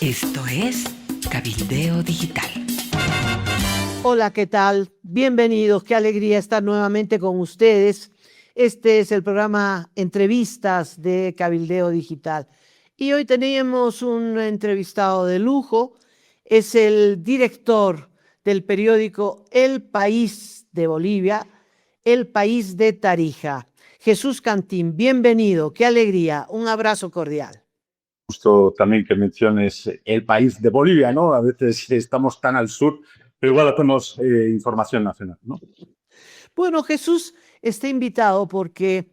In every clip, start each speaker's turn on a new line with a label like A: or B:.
A: Esto es Cabildeo Digital.
B: Hola, ¿qué tal? Bienvenidos, qué alegría estar nuevamente con ustedes. Este es el programa Entrevistas de Cabildeo Digital. Y hoy tenemos un entrevistado de lujo. Es el director del periódico El País de Bolivia, El País de Tarija. Jesús Cantín, bienvenido, qué alegría. Un abrazo cordial.
C: Justo también que menciones el país de Bolivia, ¿no? A veces estamos tan al sur, pero igual hacemos información nacional, ¿no?
B: Bueno, Jesús está invitado porque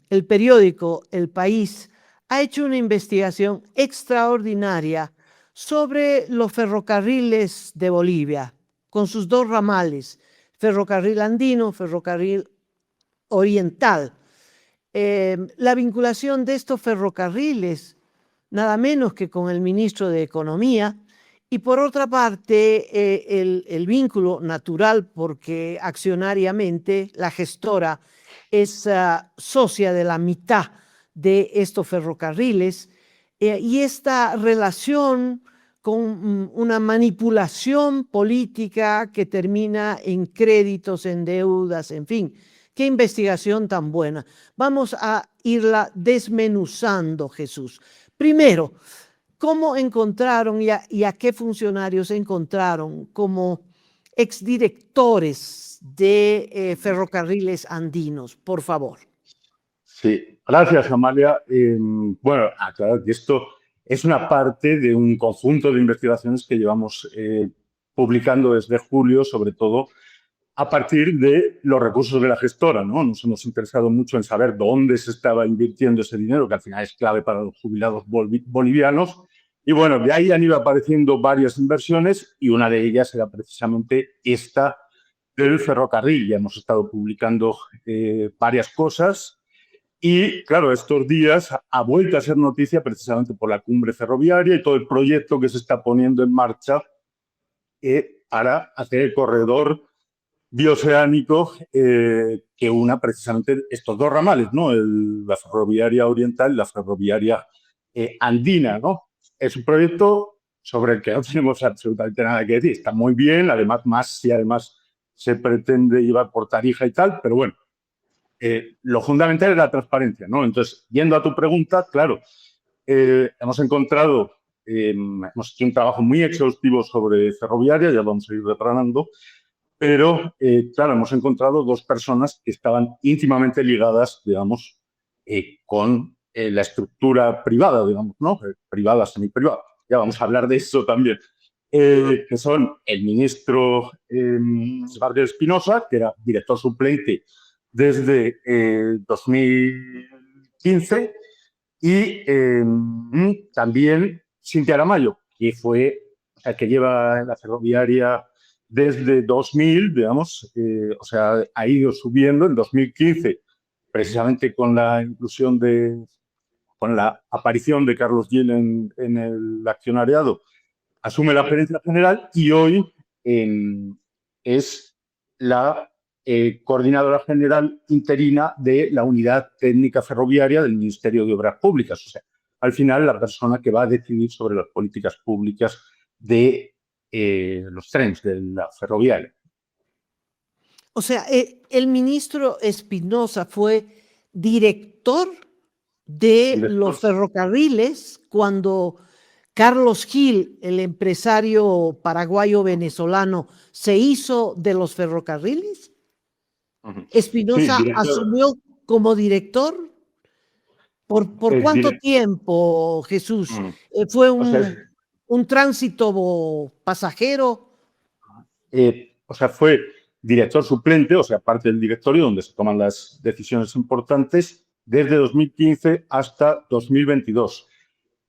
B: el periódico El País ha hecho una investigación extraordinaria sobre los ferrocarriles de Bolivia, con sus dos ramales, ferrocarril andino, ferrocarril oriental. La vinculación de estos ferrocarriles, nada menos que con el ministro de Economía, y por otra parte, el vínculo natural, porque accionariamente la gestora es socia de la mitad de estos ferrocarriles, y esta relación con una manipulación política que termina en créditos, en deudas, en fin. Qué investigación tan buena. Vamos a irla desmenuzando, Jesús. Primero, ¿cómo encontraron y a qué funcionarios encontraron como exdirectores de ferrocarriles andinos? Por favor.
C: Sí, gracias, Amalia. Bueno, aclarar que esto es una parte de un conjunto de investigaciones que llevamos publicando desde julio, sobre todo a partir de los recursos de la gestora, ¿no? Nos hemos interesado mucho en saber dónde se estaba invirtiendo ese dinero, que al final es clave para los jubilados bolivianos. Y bueno, de ahí han ido apareciendo varias inversiones y una de ellas era precisamente esta del ferrocarril. Ya hemos estado publicando varias cosas y, claro, estos días ha vuelto a ser noticia precisamente por la cumbre ferroviaria y todo el proyecto que se está poniendo en marcha para hacer el corredor bioceánico que una precisamente estos dos ramales, ¿no? La ferroviaria oriental y la ferroviaria andina, ¿no? Es un proyecto sobre el que no tenemos absolutamente nada que decir. Está muy bien, además más si además se pretende llevar por Tarija y tal, pero bueno, lo fundamental es la transparencia, ¿no? Entonces, yendo a tu pregunta, claro, hemos encontrado, hemos hecho un trabajo muy exhaustivo sobre ferroviaria, ya vamos a ir replanando, pero, claro, hemos encontrado dos personas que estaban íntimamente ligadas, digamos, con la estructura privada, digamos, ¿no? Privada, semiprivada. Ya vamos a hablar de eso también. Que son el ministro Gabriel Espinosa, que era director suplente desde 2015, y también Cintia Aramayo, que fue, o sea, que lleva en la ferroviaria desde 2000, digamos, o sea, ha ido subiendo en 2015, precisamente con la inclusión con la aparición de Carlos Gil en el accionariado, asume la gerencia general y hoy es la coordinadora general interina de la unidad técnica ferroviaria del Ministerio de Obras Públicas. O sea, al final la persona que va a decidir sobre las políticas públicas de los trenes, de la ferroviaria.
B: O sea, el ministro Espinosa fue director de los ferrocarriles cuando Carlos Gil, el empresario paraguayo-venezolano, se hizo de los ferrocarriles. Espinosa
C: Sí,
B: asumió como director. ¿Por cuánto tiempo, Jesús? ¿Fue
C: o sea,
B: un tránsito pasajero?
C: O sea, fue director suplente, o sea, parte del directorio donde se toman las decisiones importantes desde 2015 hasta 2022.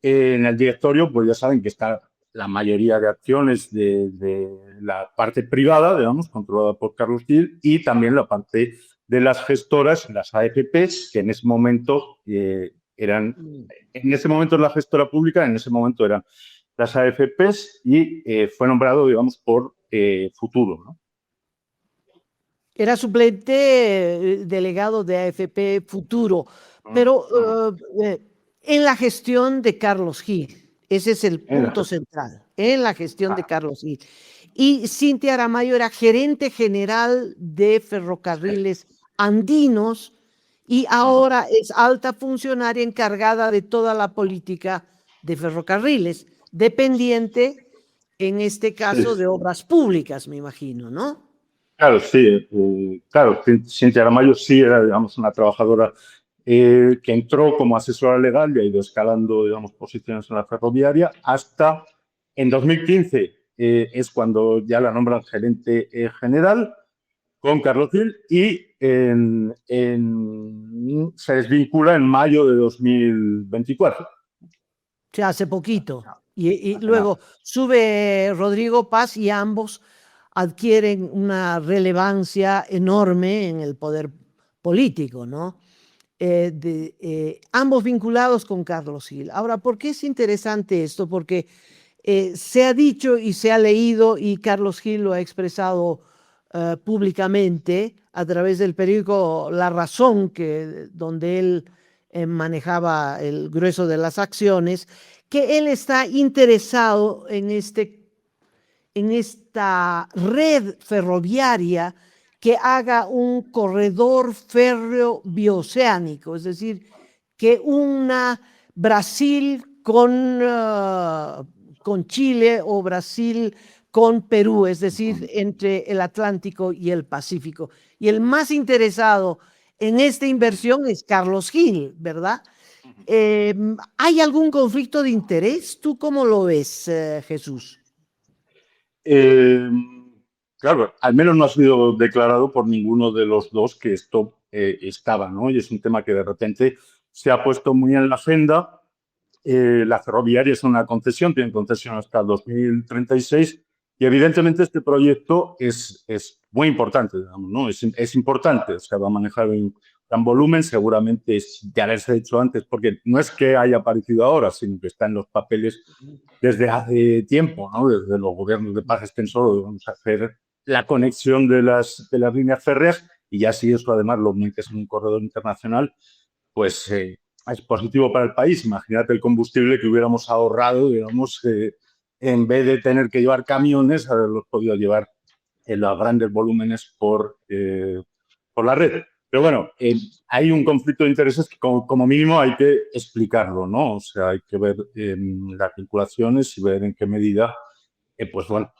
C: En el directorio, pues ya saben que está la mayoría de acciones de la parte privada, digamos, controlada por Carlos Gil, y también la parte de las gestoras, las AFPs, que en ese momento eran, en ese momento la gestora pública, en ese momento eran las AFPs y fue nombrado, digamos, por Futuro, ¿no?
B: Era suplente delegado de AFP Futuro, pero en la gestión de Carlos Gil. Ese es el punto central en la gestión de Carlos Gil. Y Cintia Aramayo era gerente general de Ferrocarriles Andinos y ahora es alta funcionaria encargada de toda la política de ferrocarriles, dependiente en este caso de obras públicas, me imagino, ¿no?
C: Claro, sí. Claro, Cintia Aramayo sí era, digamos, una trabajadora que entró como asesora legal y ha ido escalando, digamos, posiciones en la ferroviaria hasta en 2015 es cuando ya la nombran gerente general con Carlos Gil y se desvincula en mayo de 2024.
B: O sea, hace poquito. Y luego sube Rodrigo Paz y ambos adquieren una relevancia enorme en el poder político, ¿no? Ambos vinculados con Carlos Gil. Ahora, ¿por qué es interesante esto? Porque se ha dicho y se ha leído, y Carlos Gil lo ha expresado públicamente a través del periódico La Razón, donde él manejaba el grueso de las acciones, que él está interesado en esta red ferroviaria que haga un corredor férreo bioceánico, es decir, que una Brasil con Chile o Brasil con Perú, es decir, entre el Atlántico y el Pacífico. Y el más interesado en esta inversión es Carlos Gil, ¿verdad? ¿Hay algún conflicto de interés? ¿Tú cómo lo ves, Jesús?
C: Claro, al menos no ha sido declarado por ninguno de los dos que esto estaba, ¿no? Y es un tema que de repente se ha puesto muy en la agenda. La ferroviaria es una concesión, tiene concesión hasta 2036 y evidentemente este proyecto es muy importante, digamos, ¿no? Es importante, o sea, va a manejar un gran volumen, seguramente de haberse hecho antes, porque no es que haya aparecido ahora, sino que está en los papeles desde hace tiempo, ¿no? Desde los gobiernos de Paz Extensor, vamos a hacer la conexión de las líneas férreas y ya si eso además lo metes en un corredor internacional, pues es positivo para el país. Imagínate el combustible que hubiéramos ahorrado, digamos, en vez de tener que llevar camiones, haberlos podido llevar en los grandes volúmenes por la red. Pero bueno, hay un conflicto de intereses que como mínimo hay que explicarlo, ¿no? O sea, hay que ver las vinculaciones y ver en qué medida, pues bueno,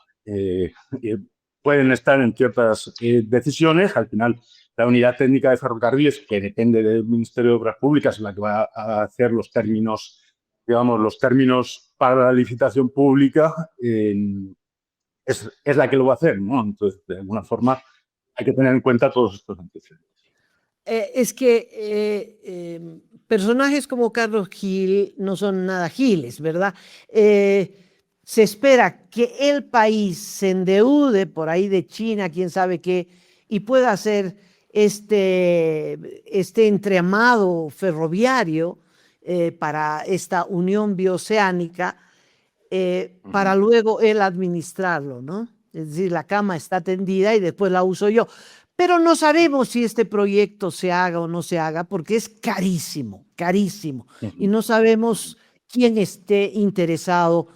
C: pueden estar en ciertas decisiones. Al final, la unidad técnica de ferrocarriles, que depende del Ministerio de Obras Públicas, es la que va a hacer los términos, digamos, los términos para la licitación pública, es la que lo va a hacer, ¿no? Entonces, de alguna forma, hay que tener en cuenta todos estos antecedentes.
B: Es que personajes como Carlos Gil no son nada giles, ¿verdad? Se espera que el país se endeude por ahí de China, quién sabe qué, y pueda hacer este entramado ferroviario para esta unión bioceánica para luego él administrarlo, ¿no? Es decir, la cama está tendida y después la uso yo. Pero no sabemos si este proyecto se haga o no se haga porque es carísimo, carísimo. Y no sabemos quién esté interesado,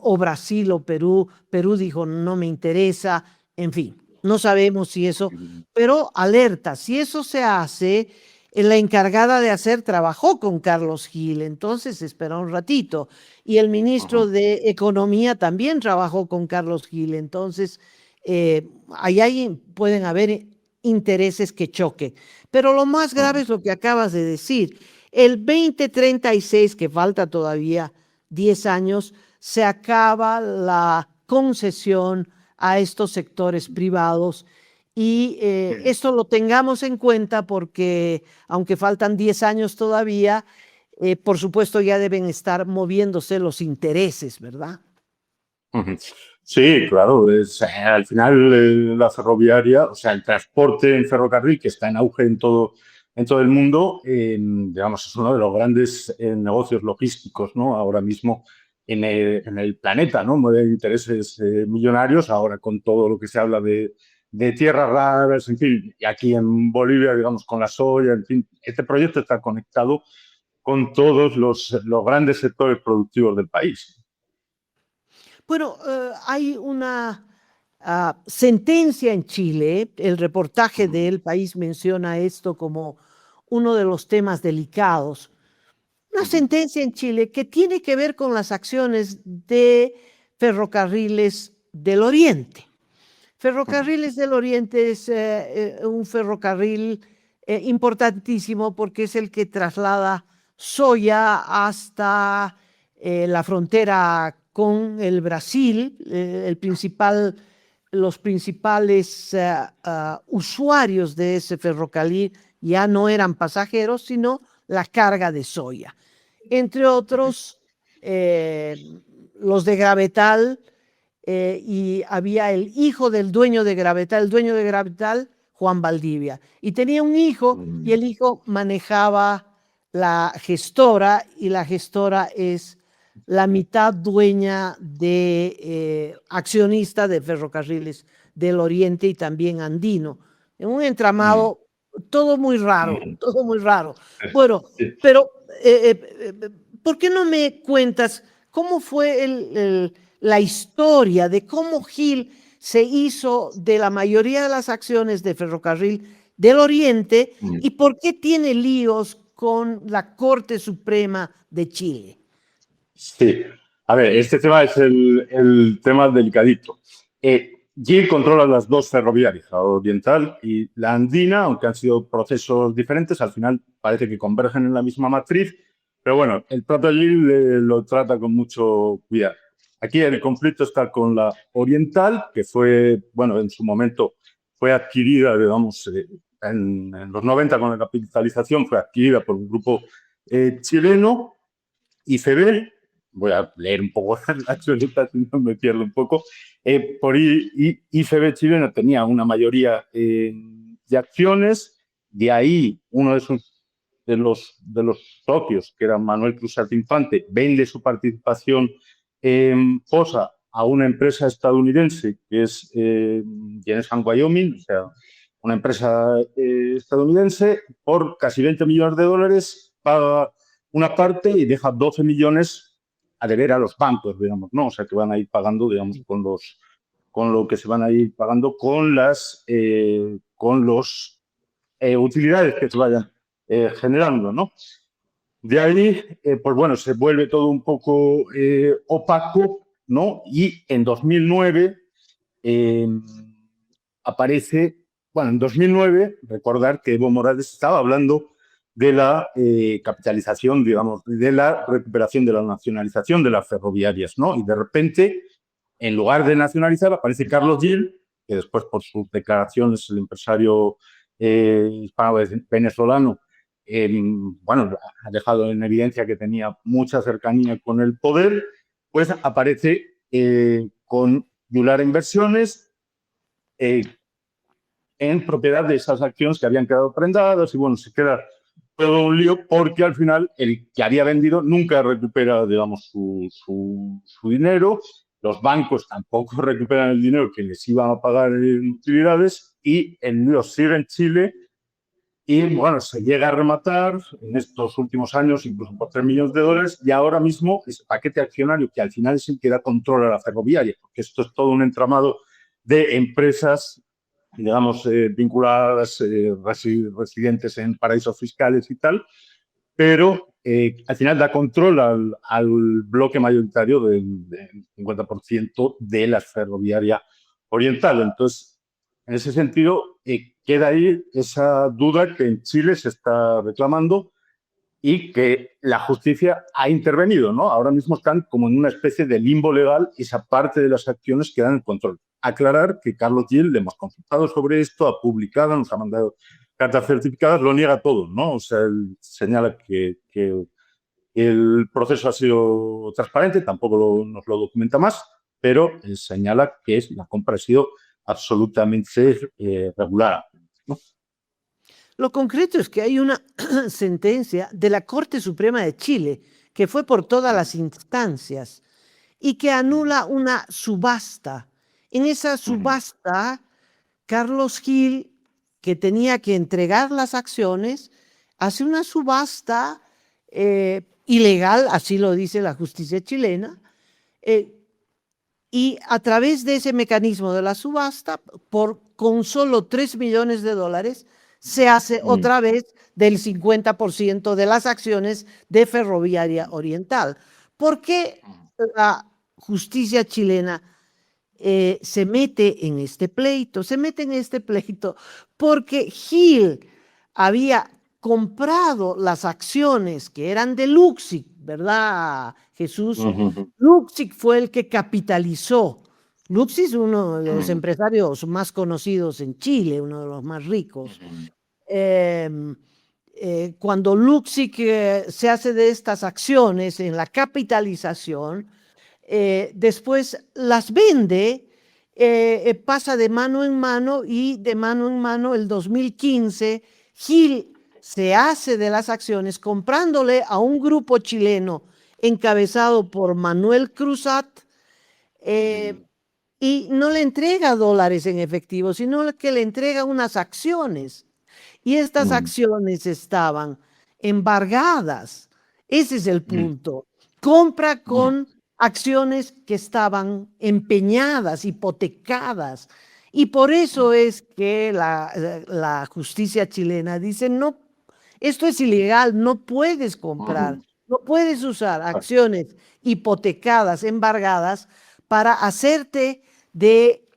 B: o Brasil o Perú. Perú dijo, no me interesa, en fin, no sabemos si eso, pero alerta, si eso se hace, la encargada de hacer trabajó con Carlos Gil, entonces espera un ratito. Y el ministro de Economía también trabajó con Carlos Gil, entonces ahí pueden haber intereses que choquen. Pero lo más grave es lo que acabas de decir. El 2036, que falta todavía 10 años, se acaba la concesión a estos sectores privados y esto lo tengamos en cuenta porque aunque faltan 10 años todavía, por supuesto ya deben estar moviéndose los intereses, ¿verdad?
C: Sí, claro. Al final la ferroviaria, o sea, el transporte en ferrocarril que está en auge en todo el mundo, digamos, es uno de los grandes negocios logísticos, ¿no? Ahora mismo en el planeta, ¿no? Mueve intereses millonarios, ahora con todo lo que se habla de tierras raras, en fin, y aquí en Bolivia, digamos, con la soya, en fin, este proyecto está conectado con todos los grandes sectores productivos del país.
B: Bueno, hay una sentencia en Chile, el reportaje de El País menciona esto como uno de los temas delicados. Una sentencia en Chile que tiene que ver con las acciones de Ferrocarriles del Oriente. Ferrocarriles del Oriente es un ferrocarril importantísimo porque es el que traslada soya hasta la frontera con el Brasil. Los principales usuarios de ese ferrocarril ya no eran pasajeros, sino la carga de soya. Entre otros, los de Gravetal, y había el hijo del dueño de Gravetal, Juan Valdivia, y tenía un hijo, y el hijo manejaba la gestora, y la gestora es la mitad dueña de accionista de Ferrocarriles del Oriente y también andino. En un entramado todo muy raro, todo muy raro. Bueno, pero ¿por qué no me cuentas cómo fue la historia de cómo Gil se hizo de la mayoría de las acciones de Ferrocarril del Oriente y por qué tiene líos con la Corte Suprema de Chile?
C: Sí, a ver, este tema es el tema delicadito. GIL controla las dos ferroviarias, la oriental y la andina, aunque han sido procesos diferentes, al final parece que convergen en la misma matriz, pero bueno, el propio GIL lo trata con mucho cuidado. Aquí el conflicto está con la oriental, que fue, bueno, en su momento fue adquirida, digamos, en los 90 con la capitalización, fue adquirida por un grupo chileno. ICB, voy a leer un poco la chuleta, si no me pierdo un poco, por ICB chileno tenía una mayoría de acciones, de ahí uno de los socios, que era Manuel Cruzat Infante, vende su participación en POSA a una empresa estadounidense que es Genesan Wyoming, o sea, una empresa estadounidense, por casi $20 millones, paga una parte y deja 12 millones a deber a los bancos, digamos, ¿no? O sea, que van a ir pagando, digamos, con lo que se van a ir pagando con los utilidades que se vayan generando, ¿no? De ahí, pues bueno, se vuelve todo un poco opaco, ¿no? Y en 2009 aparece, bueno, en 2009, recordar que Evo Morales estaba hablando de la capitalización, digamos, de la recuperación, de la nacionalización de las ferroviarias, ¿no? Y de repente, en lugar de nacionalizar, aparece Carlos Gil, que después por sus declaraciones, el empresario hispano-venezolano, bueno, ha dejado en evidencia que tenía mucha cercanía con el poder, pues aparece con Yular Inversiones, en propiedad de esas acciones que habían quedado prendadas y bueno, se queda todo un lío porque al final el que había vendido nunca recupera, digamos, su dinero, los bancos tampoco recuperan el dinero que les iban a pagar en utilidades y el lío sigue en Chile y bueno, se llega a rematar en estos últimos años incluso por $3 millones y ahora mismo ese paquete accionario que al final es el que da control a la ferroviaria, porque esto es todo un entramado de empresas, digamos, vinculadas, residentes en paraísos fiscales y tal, pero al final da control al bloque mayoritario del 50% de la ferroviaria oriental. Entonces, en ese sentido, queda ahí esa duda que en Chile se está reclamando y que la justicia ha intervenido, ¿no? Ahora mismo están como en una especie de limbo legal esa parte de las acciones que dan el control. Aclarar que Carlos Gil, le hemos consultado sobre esto, ha publicado, nos ha mandado cartas certificadas, lo niega todo, ¿no? O sea, él señala que el proceso ha sido transparente, tampoco nos lo documenta más, pero él señala que la compra ha sido absolutamente regular, ¿no?
B: Lo concreto es que hay una sentencia de la Corte Suprema de Chile que fue por todas las instancias y que anula una subasta. En esa subasta, Carlos Gil, que tenía que entregar las acciones, hace una subasta ilegal, así lo dice la justicia chilena, y a través de ese mecanismo de la subasta, con solo $3 millones, se hace otra vez del 50% de las acciones de Ferroviaria Oriental. ¿Por qué la justicia chilena se mete en este pleito? Se mete en este pleito porque Gil había comprado las acciones que eran de Luxic, ¿verdad, Jesús? Luxic fue el que capitalizó. Luxic es uno de los empresarios más conocidos en Chile, uno de los más ricos. Cuando Luxic se hace de estas acciones en la capitalización, después las vende, pasa de mano en mano y de mano en mano el 2015, Gil se hace de las acciones comprándole a un grupo chileno encabezado por Manuel Cruzat, y no le entrega dólares en efectivo, sino que le entrega unas acciones. Y estas acciones estaban embargadas. Ese es el punto. Compra con acciones que estaban empeñadas, hipotecadas. Y por eso es que la justicia chilena dice, no, esto es ilegal, no puedes comprar, no puedes usar acciones hipotecadas, embargadas, para hacerte de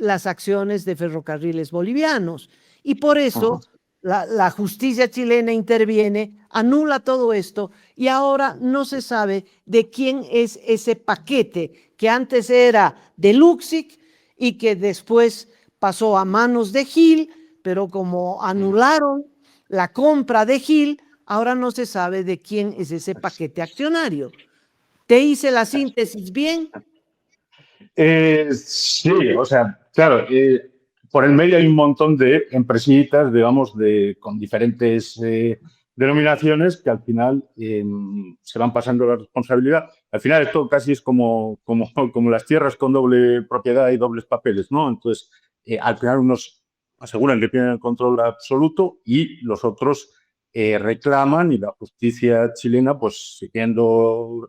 B: las acciones de Ferrocarriles Bolivianos. Y por eso la justicia chilena interviene, anula todo esto y ahora no se sabe de quién es ese paquete que antes era de Luxic y que después pasó a manos de Gil, pero como anularon la compra de Gil, ahora no se sabe de quién es ese paquete accionario. ¿Te hice la síntesis bien?
C: Sí, o sea, claro, por el medio hay un montón de empresitas, digamos, con diferentes denominaciones que al final se van pasando la responsabilidad. Al final esto casi es como las tierras con doble propiedad y dobles papeles, ¿no? Entonces, al final unos aseguran que tienen el control absoluto y los otros reclaman, y la justicia chilena, pues siguiendo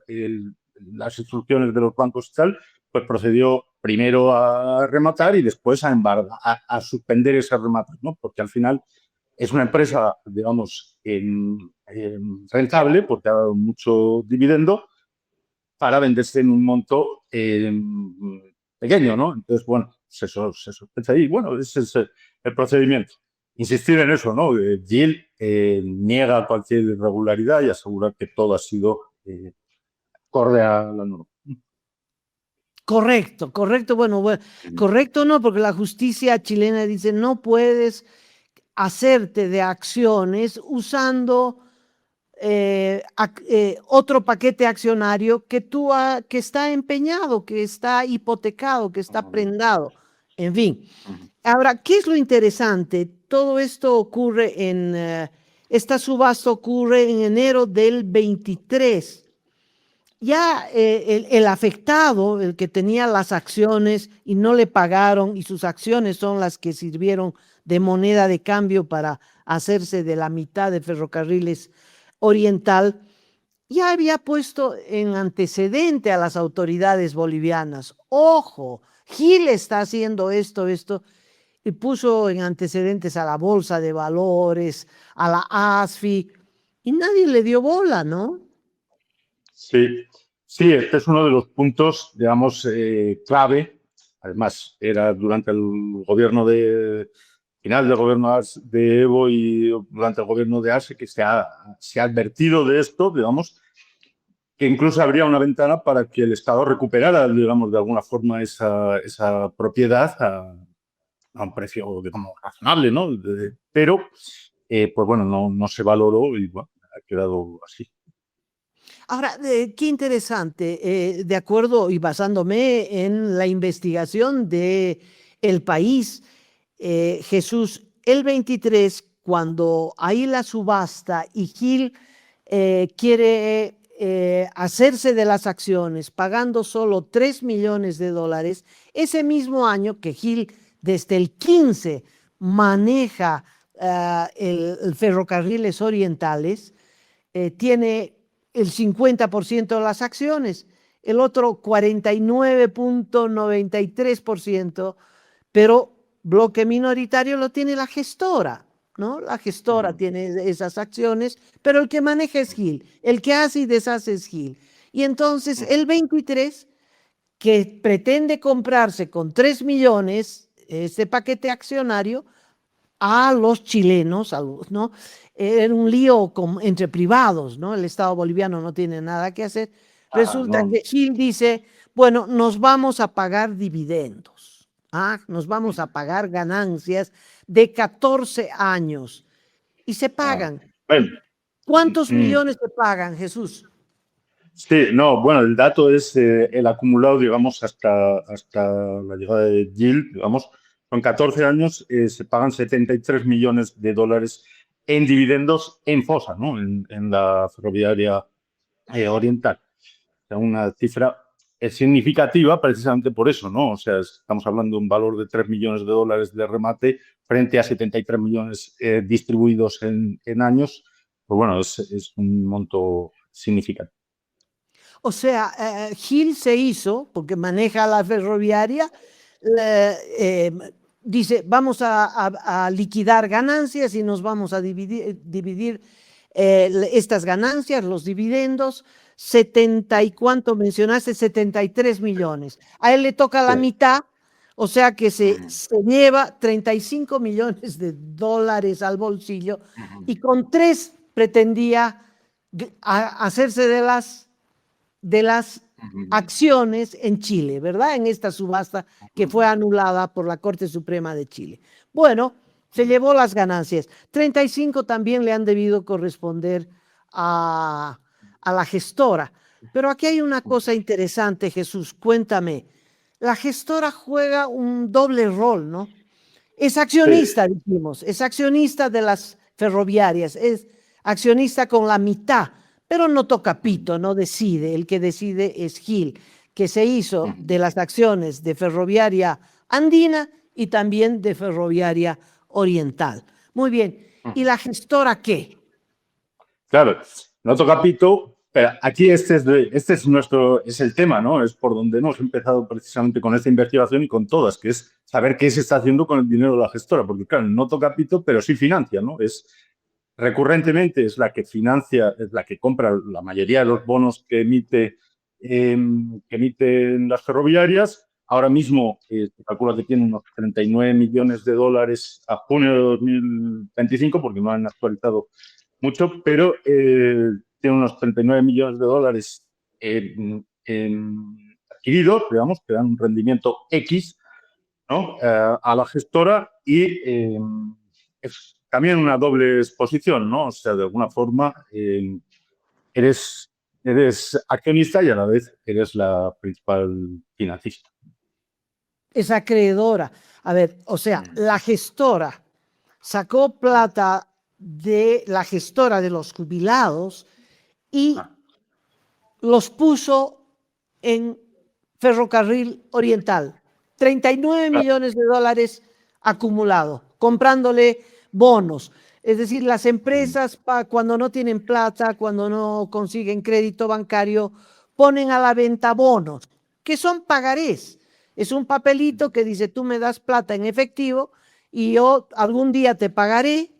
C: las instrucciones de los bancos y tal, pues procedió primero a rematar y después a suspender ese remate, ¿no? Porque al final es una empresa, digamos, rentable, porque ha dado mucho dividendo, para venderse en un monto pequeño, ¿no? Entonces, bueno, se sospecha ahí. Bueno, ese es el procedimiento. Insistir en eso, ¿no? Gil niega cualquier irregularidad y asegura que todo ha sido acorde a la norma.
B: Correcto, correcto. Bueno, correcto no, porque la justicia chilena dice no puedes hacerte de acciones usando otro paquete accionario que está empeñado, que está hipotecado, que está prendado. En fin. Ahora, ¿qué es lo interesante? Todo esto ocurre esta subasta ocurre en enero del 23. Ya el afectado, el que tenía las acciones y no le pagaron, y sus acciones son las que sirvieron de moneda de cambio para hacerse de la mitad de Ferrocarriles Oriental, ya había puesto en antecedente a las autoridades bolivianas. Ojo, Gil está haciendo esto, y puso en antecedentes a la Bolsa de Valores, a la ASFI, y nadie le dio bola, ¿no?
C: Sí, sí, este es uno de los puntos, digamos, clave. Además, era durante el gobierno final del gobierno de Evo y durante el gobierno de Arce que se ha advertido de esto, digamos, que incluso habría una ventana para que el Estado recuperara, digamos, de alguna forma esa propiedad a un precio, digamos, razonable, ¿no? Pero, pues bueno, no se valoró y bueno, ha quedado así.
B: Ahora, qué interesante, de acuerdo y basándome en la investigación de El País, Jesús, el 23, cuando hay la subasta y Gil quiere hacerse de las acciones pagando solo $3 millones, ese mismo año que Gil desde el 15 maneja el Ferrocarriles Orientales, tiene el 50% de las acciones, el otro 49.93%, pero bloque minoritario lo tiene la gestora, ¿no? La gestora tiene esas acciones, pero el que maneja es Gil, el que hace y deshace es Gil. Y entonces el 23, que pretende comprarse con 3 millones este paquete accionario a los chilenos, ¿no? Era un lío entre privados, ¿no? El Estado boliviano no tiene nada que hacer. Resulta que Gil dice, bueno, nos vamos a pagar dividendos, nos vamos a pagar ganancias de 14 años y se pagan.
C: Bueno,
B: ¿Cuántos millones se pagan, Jesús?
C: sí, no, bueno, el dato es el acumulado, digamos, hasta la llegada de Gil, digamos, son 14 años, se pagan 73 millones de dólares en dividendos en FOSA, ¿no? En la ferroviaria oriental. O sea, una cifra significativa precisamente por eso, ¿no? O sea, estamos hablando de un valor de 3 millones de dólares de remate frente a 73 millones distribuidos en años. Pues bueno, es un monto significativo.
B: O sea, Gil se hizo, porque maneja la ferroviaria, dice, vamos a liquidar ganancias y nos vamos a dividir estas ganancias, los dividendos, 70 y cuánto mencionaste, 73 millones. A él le toca la mitad, o sea que se lleva 35 millones de dólares al bolsillo y con 3 pretendía hacerse de las acciones en Chile, ¿verdad? En esta subasta que fue anulada por la Corte Suprema de Chile. Bueno, se llevó las ganancias. 35 también le han debido corresponder a la gestora. Pero aquí hay una cosa interesante, Jesús, cuéntame. La gestora juega un doble rol, ¿no? Es accionista, dijimos, es accionista de las ferroviarias, es accionista con la mitad, pero no toca pito, no decide. El que decide es Gil, que se hizo de las acciones de Ferroviaria Andina y también de Ferroviaria Oriental. Muy bien. ¿Y la gestora qué?
C: Claro, no toca pito, pero aquí este es el tema, ¿no? Es por donde hemos empezado precisamente con esta investigación y con todas, que es saber qué se está haciendo con el dinero de la gestora, porque claro, no toca pito, pero sí financia, ¿no? Recurrentemente es la que financia, es la que compra la mayoría de los bonos que emiten las ferroviarias. Ahora mismo se calcula que tiene unos 39 millones de dólares a junio de 2025, porque no han actualizado mucho, pero tiene unos 39 millones de dólares adquiridos, digamos, que dan un rendimiento X, ¿no? A la gestora y es también una doble exposición, ¿no? O sea, de alguna forma eres accionista y a la vez eres la principal financista.
B: Es acreedora. A ver, o sea, la gestora sacó plata de la gestora de los jubilados y los puso en Ferrocarril Oriental. 39 millones de dólares acumulado, comprándole bonos. Es decir, las empresas cuando no tienen plata, cuando no consiguen crédito bancario, ponen a la venta bonos, que son pagarés. Es un papelito que dice, tú me das plata en efectivo y yo algún día te pagaré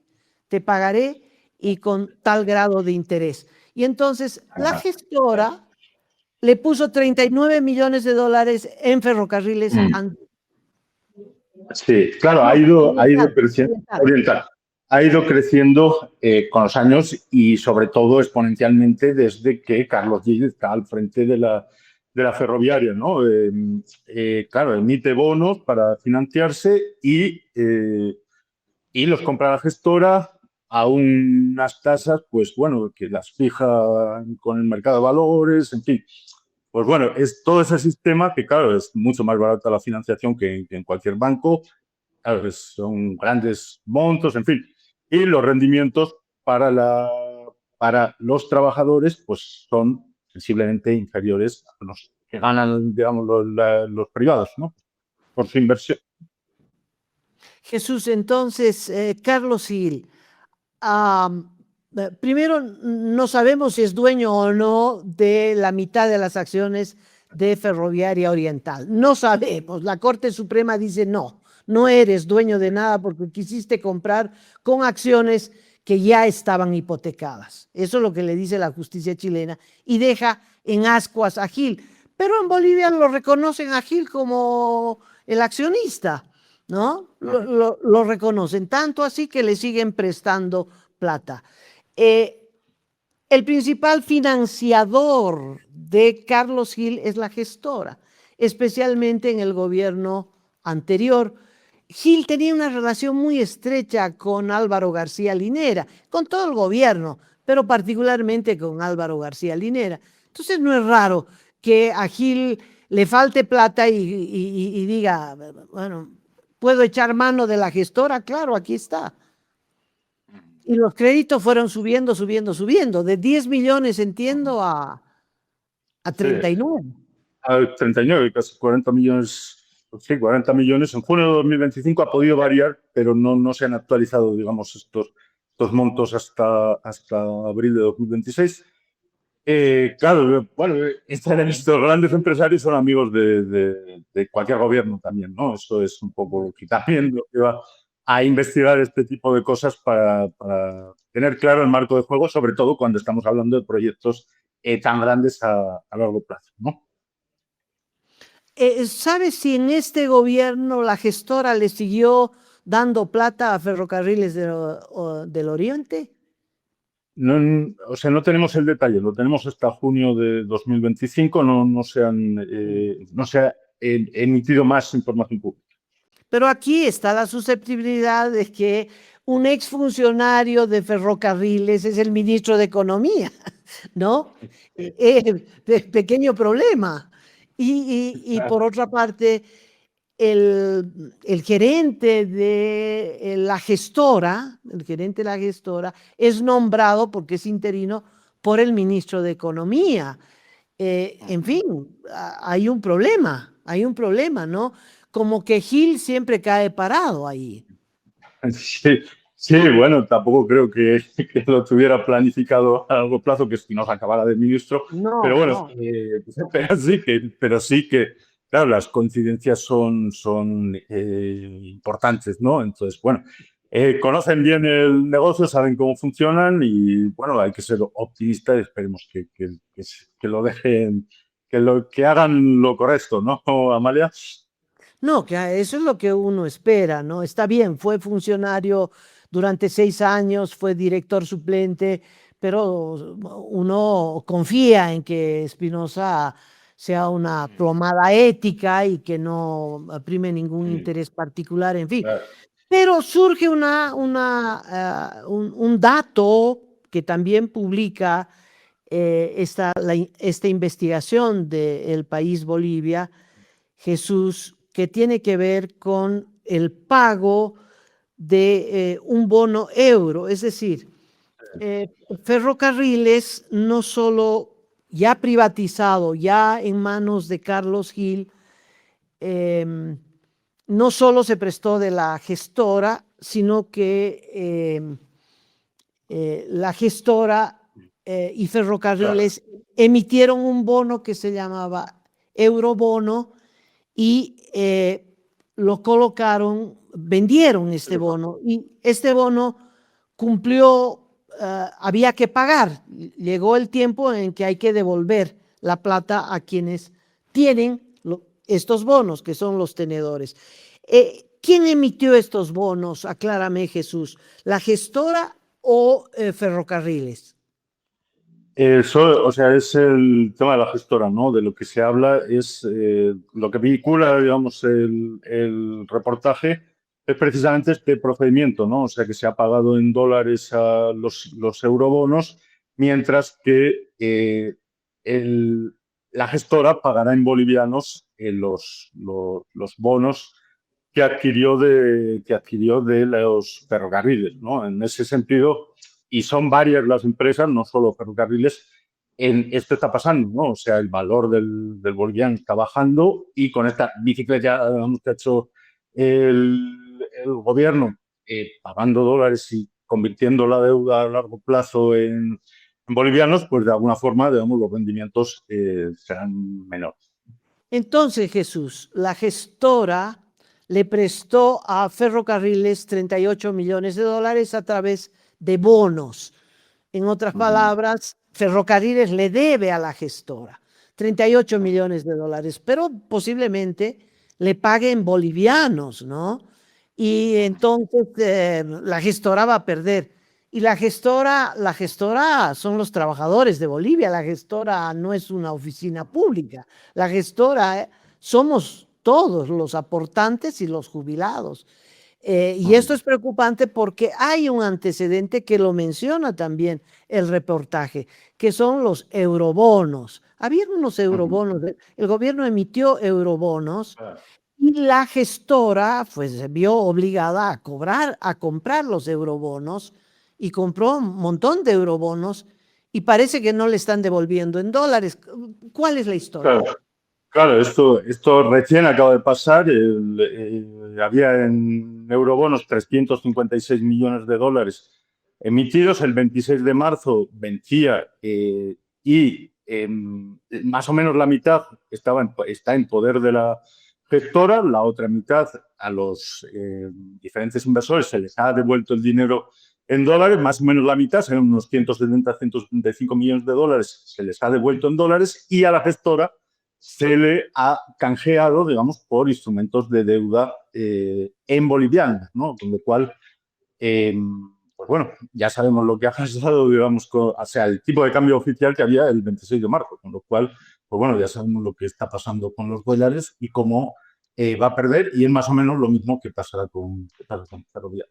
B: y con tal grado de interés. Y entonces la gestora le puso 39 millones de dólares en ferrocarriles.
C: Sí, claro, ha ido creciendo, oriental. Ha ido creciendo con los años y sobre todo exponencialmente desde que Carlos Gil está al frente de la ferroviaria, ¿no? Claro, emite bonos para financiarse y los compra la gestora a unas tasas, pues bueno, que las fija con el mercado de valores, en fin. Pues bueno, es todo ese sistema que, claro, es mucho más barata la financiación que en cualquier banco. Claro, son grandes montos, en fin. Y los rendimientos para los trabajadores, pues son sensiblemente inferiores a los que ganan, digamos, los privados, ¿no? Por su inversión.
B: Jesús, entonces, Carlos Gil, Primero, no sabemos si es dueño o no de la mitad de las acciones de Ferroviaria Oriental. No sabemos. La Corte Suprema dice no, no eres dueño de nada porque quisiste comprar con acciones que ya estaban hipotecadas. Eso es lo que le dice la justicia chilena y deja en ascuas a Gil. Pero en Bolivia lo reconocen a Gil como el accionista, ¿no? Lo reconocen tanto así que le siguen prestando plata. Eh, el principal financiador de Carlos Gil es la gestora, especialmente en el gobierno anterior. Gil tenía una relación muy estrecha con Álvaro García Linera, con todo el gobierno, pero particularmente con Álvaro García Linera. Entonces no es raro que a Gil le falte plata y diga, bueno, ¿puedo echar mano de la gestora? Claro, aquí está. Y los créditos fueron subiendo, subiendo, subiendo, de 10 millones, entiendo, a
C: Sí,
B: 39.
C: a 39, casi 40 millones. Sí, 40 millones. En junio de 2025 ha podido variar, pero no se han actualizado, digamos, estos montos hasta abril de 2026. Claro, bueno, estos grandes empresarios son amigos de cualquier gobierno también, ¿no? Eso es un poco lo que también lo que va a investigar este tipo de cosas para tener claro el marco de juego, sobre todo cuando estamos hablando de proyectos tan grandes a largo plazo, ¿no?
B: ¿Sabes si en este gobierno la gestora le siguió dando plata a Ferrocarriles del Oriente?
C: O sea, no tenemos el detalle, lo tenemos hasta junio de 2025, no se ha emitido más información pública.
B: Pero aquí está la susceptibilidad de que un exfuncionario de Ferrocarriles es el ministro de Economía, ¿no? Pequeño problema. Y por otra parte, el gerente de el gerente de la gestora es nombrado porque es interino por el ministro de Economía. En fin, hay un problema, ¿no? Como que Gil siempre cae parado ahí.
C: Sí, sí, bueno, tampoco creo que lo tuviera planificado a largo plazo, que si nos acabara de ministro, pero
B: No,
C: bueno,
B: no.
C: pero sí que, claro, las coincidencias son importantes, ¿no? Entonces, bueno, conocen bien el negocio, saben cómo funcionan y, bueno, hay que ser optimistas y esperemos que lo dejen, que hagan lo correcto, ¿no, Amalia?
B: No, eso es lo que uno espera, ¿no? Está bien, fue funcionario durante 6 años, fue director suplente, pero uno confía en que Espinosa sea una plomada ética y que no prime ningún
C: Sí,
B: interés particular, en fin.
C: claro.
B: Pero surge un dato que también publica esta investigación del país Bolivia, Jesús, que tiene que ver con el pago de un bono euro. Es decir, eh, Ferrocarriles no solo ya privatizado, ya en manos de Carlos Gil, em, no solo se prestó de la gestora, sino que la gestora y
C: Claro.
B: Ferrocarriles emitieron un bono que se llamaba Eurobono y lo colocaron, vendieron este bono y este bono cumplió, había que pagar. Llegó el tiempo en que hay que devolver la plata a quienes tienen estos bonos, que son los tenedores. ¿Quién emitió estos bonos? Aclárame, Jesús. ¿La gestora o Ferrocarriles?
C: Eso, o sea, es el tema de la gestora, ¿no? De lo que se habla es lo que vincula, digamos, el reportaje es precisamente este procedimiento, ¿no? O sea, que se ha pagado en dólares a los eurobonos, mientras que la gestora pagará en bolivianos los bonos que adquirió de los ferrocarriles, ¿no? En ese sentido, y son varias las empresas, no solo ferrocarriles, en esto está pasando, ¿no? O sea, el valor del boliviano está bajando y con esta bicicleta, digamos, que ha hecho el gobierno, pagando dólares y convirtiendo la deuda a largo plazo en bolivianos, pues de alguna forma, digamos, los rendimientos serán menores.
B: Entonces, Jesús, la gestora le prestó a Ferrocarriles 38 millones de dólares a través de bonos. En otras palabras, Ferrocarriles le debe a la gestora 38 millones de dólares, pero posiblemente le pague en bolivianos, ¿no? Y entonces la gestora va a perder. Y la gestora son los trabajadores de Bolivia, la gestora no es una oficina pública, la gestora somos todos los aportantes y los jubilados. Y esto es preocupante porque hay un antecedente que lo menciona también el reportaje, que son los eurobonos. Había unos eurobonos, el gobierno emitió eurobonos y la gestora pues se vio obligada a comprar los eurobonos y compró un montón de eurobonos y parece que no le están devolviendo en dólares. ¿Cuál es la historia?
C: Claro. Claro, esto recién acaba de pasar. Había en eurobonos 356 millones de dólares emitidos. El 26 de marzo vencía y más o menos la mitad está en poder de la gestora. La otra mitad a los diferentes inversores se les ha devuelto el dinero en dólares. Más o menos la mitad, serán unos 175 millones de dólares, se les ha devuelto en dólares y a la gestora se le ha canjeado, digamos, por instrumentos de deuda en boliviano, ¿no? Con lo cual, pues bueno, ya sabemos lo que ha pasado, digamos, o sea, el tipo de cambio oficial que había el 26 de marzo, con lo cual, pues bueno, ya sabemos lo que está pasando con los dólares y cómo va a perder, y es más o menos lo mismo que pasará con Ferrovial.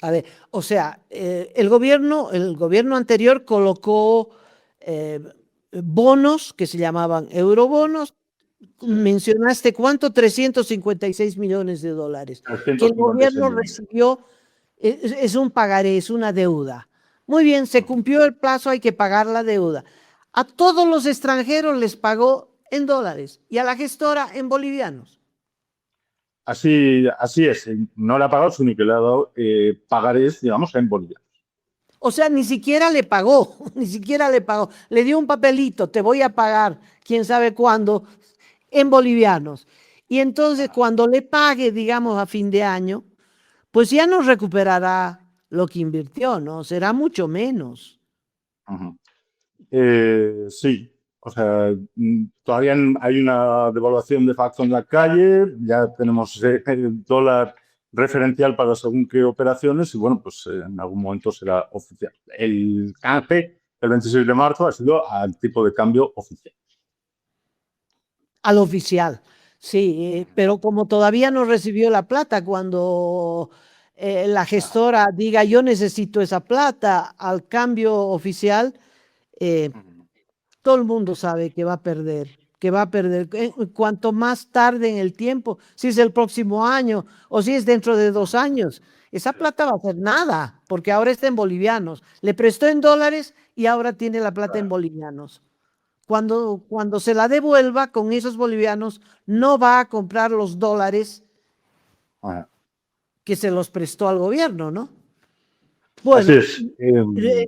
B: A ver, o sea, el gobierno anterior colocó bonos que se llamaban eurobonos. Mencionaste cuánto, 356 millones de dólares, que el
C: 356
B: gobierno
C: millones.
B: recibió, es un pagaré, es una deuda. Muy bien, se cumplió el plazo, hay que pagar la deuda. A todos los extranjeros les pagó en dólares y a la gestora en bolivianos.
C: Así es, no le ha pagado, sino que le ha dado pagarés, digamos, en bolivianos.
B: O sea, ni siquiera le pagó, ni siquiera le pagó. Le dio un papelito, te voy a pagar, quién sabe cuándo, en bolivianos. Y entonces cuando le pague, digamos, a fin de año, pues ya no recuperará lo que invirtió, ¿no? Será mucho menos.
C: Sí, o sea, todavía hay una devaluación de facto en la calle, ya tenemos el dólar referencial para según qué operaciones y bueno, pues en algún momento será oficial. El canje el 26 de marzo ha sido al tipo de cambio oficial.
B: Al oficial, sí, pero como todavía no recibió la plata, cuando la gestora diga yo necesito esa plata al cambio oficial, eh, todo el mundo sabe que va a perder, que va a perder. Cuanto más tarde en el tiempo, si es el próximo año o si es dentro de 2 años, esa plata va a ser nada, porque ahora está en bolivianos. Le prestó en dólares y ahora tiene la plata en bolivianos. Cuando se la devuelva con esos bolivianos, no va a comprar los dólares que se los prestó al gobierno, ¿no? Bueno,
C: Así es.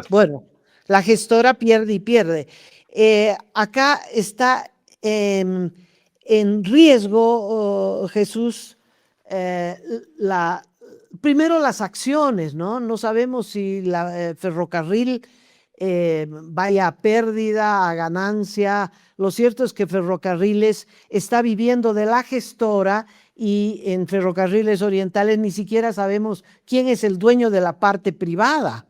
B: bueno, la gestora pierde y pierde. Acá está en riesgo, Jesús, eh, la, primero las acciones, ¿no? No sabemos si la ferrocarril vaya a pérdida, a ganancia. Lo cierto es que Ferrocarriles está viviendo de la gestora y en Ferrocarriles Orientales ni siquiera sabemos quién es el dueño de la parte privada.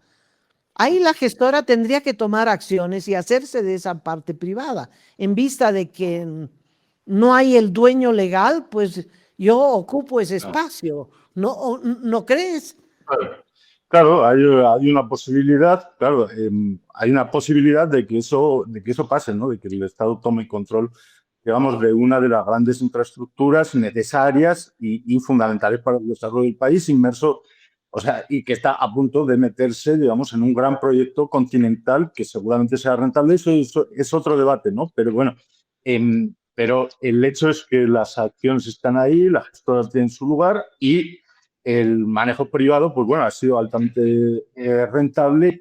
B: Ahí la gestora tendría que tomar acciones y hacerse de esa parte privada. En vista de que no hay el dueño legal, pues yo ocupo ese espacio. ¿No crees?
C: Claro, hay una posibilidad, claro, hay una posibilidad de que eso pase, ¿no? De que el Estado tome control, digamos, de una de las grandes infraestructuras necesarias y fundamentales para el desarrollo del país, inmerso, o sea, y que está a punto de meterse, digamos, en un gran proyecto continental que seguramente sea rentable. Eso es otro debate, ¿no? Pero bueno, pero el hecho es que las acciones están ahí, las gestoras tienen su lugar y el manejo privado, pues bueno, ha sido altamente rentable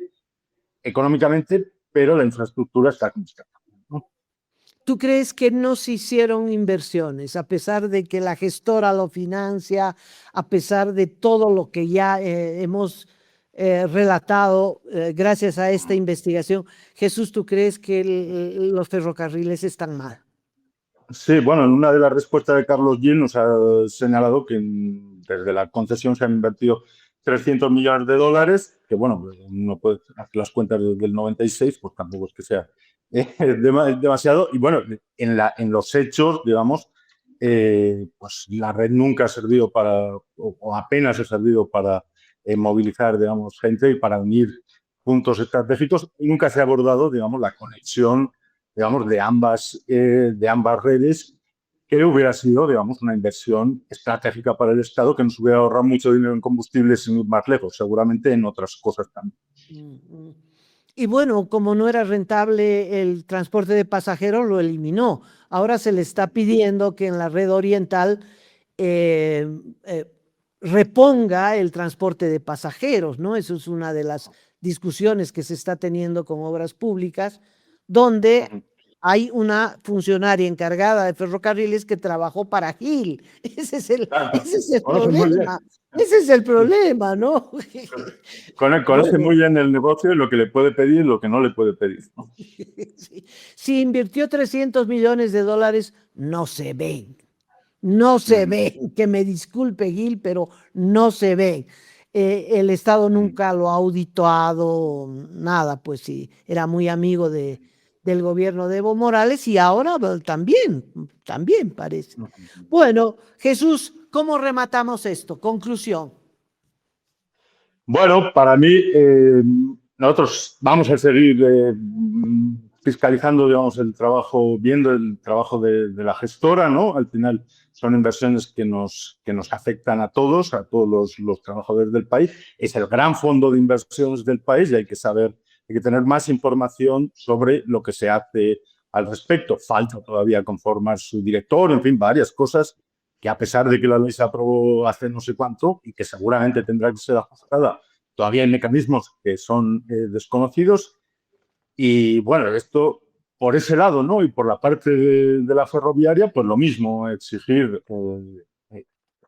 C: económicamente, pero la infraestructura está como está, ¿no?
B: ¿Tú crees que no se hicieron inversiones, a pesar de que la gestora lo financia, a pesar de todo lo que ya hemos relatado gracias a esta investigación? Jesús, ¿tú crees que los ferrocarriles están mal?
C: Sí, bueno, en una de las respuestas de Carlos Gil nos ha señalado que desde la concesión se han invertido 300 millones de dólares, que bueno, pues uno puede hacer las cuentas desde el 96, pues tampoco es que sea demasiado. Y bueno, en los hechos, digamos, pues la red nunca ha servido para, o apenas ha servido para movilizar, digamos, gente y para unir puntos estratégicos. Y nunca se ha abordado, digamos, la conexión, digamos, de ambas redes, que hubiera sido, digamos, una inversión estratégica para el Estado que nos hubiera ahorrado mucho dinero en combustibles sin ir más lejos, seguramente en otras cosas también.
B: Mm, mm. Y bueno, como no era rentable el transporte de pasajeros, lo eliminó. Ahora se le está pidiendo que en la red oriental eh, eh, reponga el transporte de pasajeros, ¿no? Eso es una de las discusiones que se está teniendo con obras públicas, donde hay una funcionaria encargada de ferrocarriles que trabajó para Gil.
C: Claro,
B: Ese es el
C: conoce muy bien.
B: problema. Ese es el problema, ¿no?
C: Conoce
B: Bueno,
C: muy bien el negocio y lo que le puede pedir y lo que no le puede pedir, ¿no?
B: sí. Si invirtió 300 millones de dólares, no se ven. No se ven, que me disculpe Gil, pero no se ven. El Estado nunca lo ha auditado, nada, pues sí, era muy amigo del gobierno de Evo Morales y ahora bueno, también parece. Bueno, Jesús, ¿cómo rematamos esto? Conclusión.
C: Bueno, para mí, nosotros vamos a seguir fiscalizando, digamos, el trabajo, viendo el trabajo de la gestora, ¿no? Al final son inversiones que nos afectan a todos los trabajadores del país. Es el gran fondo de inversiones del país y hay que saber, hay que tener más información sobre lo que se hace al respecto. Falta todavía conformar su director, en fin, varias cosas que a pesar de que la ley se aprobó hace no sé cuánto y que seguramente tendrá que ser ajustada, todavía hay mecanismos que son desconocidos. Y bueno, esto por ese lado, ¿no? Y por la parte de la ferroviaria, pues lo mismo, exigir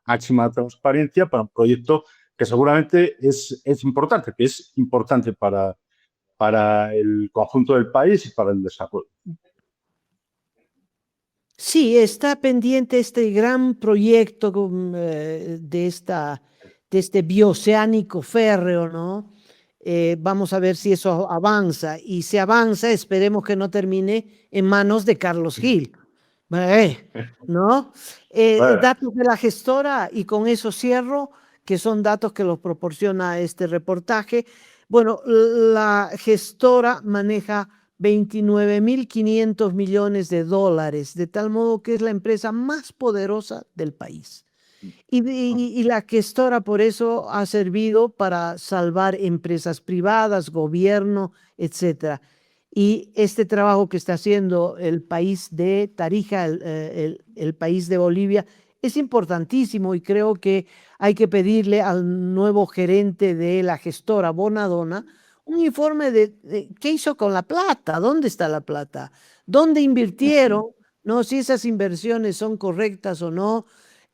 C: máxima transparencia para un proyecto que seguramente es importante, que es importante para el conjunto del país y para el desarrollo.
B: Sí, está pendiente este gran proyecto de este bioceánico férreo, ¿no? Vamos a ver si eso avanza y si avanza, esperemos que no termine en manos de Carlos Gil, ¿no?
C: Bueno,
B: Datos de la gestora y con eso cierro, que son datos que los proporciona este reportaje. Bueno, la gestora maneja 29.500 millones de dólares, de tal modo que es la empresa más poderosa del país. Y la gestora por eso ha servido para salvar empresas privadas, gobierno, etcétera. Y este trabajo que está haciendo el país de Tarija, el país de Bolivia, es importantísimo y creo que hay que pedirle al nuevo gerente de la gestora Bonadona un informe de qué hizo con la plata, dónde está la plata, dónde invirtieron, ¿no? Si esas inversiones son correctas o no,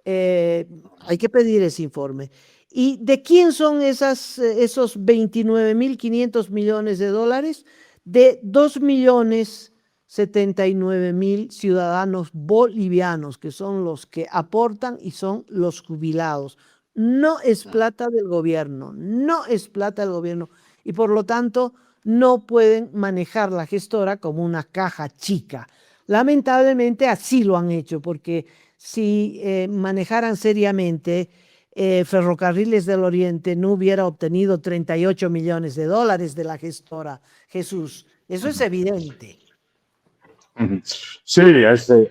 B: eh, hay que pedir ese informe. ¿Y de quién son esos 29.500 millones de dólares? De 2.079.000 ciudadanos bolivianos, que son los que aportan y son los jubilados. No es plata del gobierno, no es plata del gobierno. Y por lo tanto, no pueden manejar la gestora como una caja chica. Lamentablemente así lo han hecho, porque si manejaran seriamente Ferrocarriles del Oriente, no hubiera obtenido 38 millones de dólares de la gestora. Jesús, eso es evidente.
C: Sí,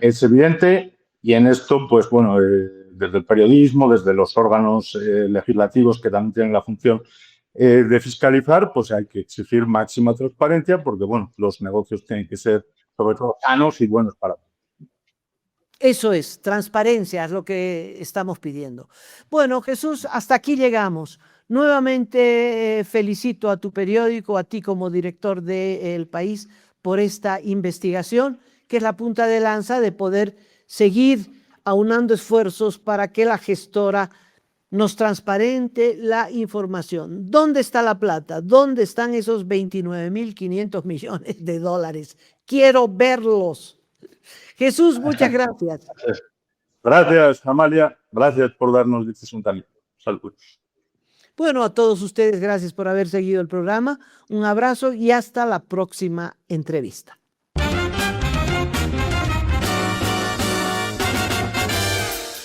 C: es evidente y en esto, pues bueno, desde el periodismo, desde los órganos legislativos que también tienen la función de fiscalizar, pues hay que exigir máxima transparencia porque, bueno, los negocios tienen que ser sobre todo sanos y buenos para todos.
B: Eso es, transparencia es lo que estamos pidiendo. Bueno, Jesús, hasta aquí llegamos. Nuevamente felicito a tu periódico, a ti como director de El País, por esta investigación, que es la punta de lanza de poder seguir aunando esfuerzos para que la gestora nos transparente la información. ¿Dónde está la plata? ¿Dónde están esos 29.500 millones de dólares? Quiero verlos. Jesús, muchas gracias.
C: Gracias, Amalia. Gracias por darnos difusión también. Salud.
B: Bueno, a todos ustedes, gracias por haber seguido el programa. Un abrazo y hasta la próxima entrevista.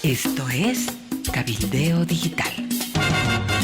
A: Esto es Cabildeo Digital.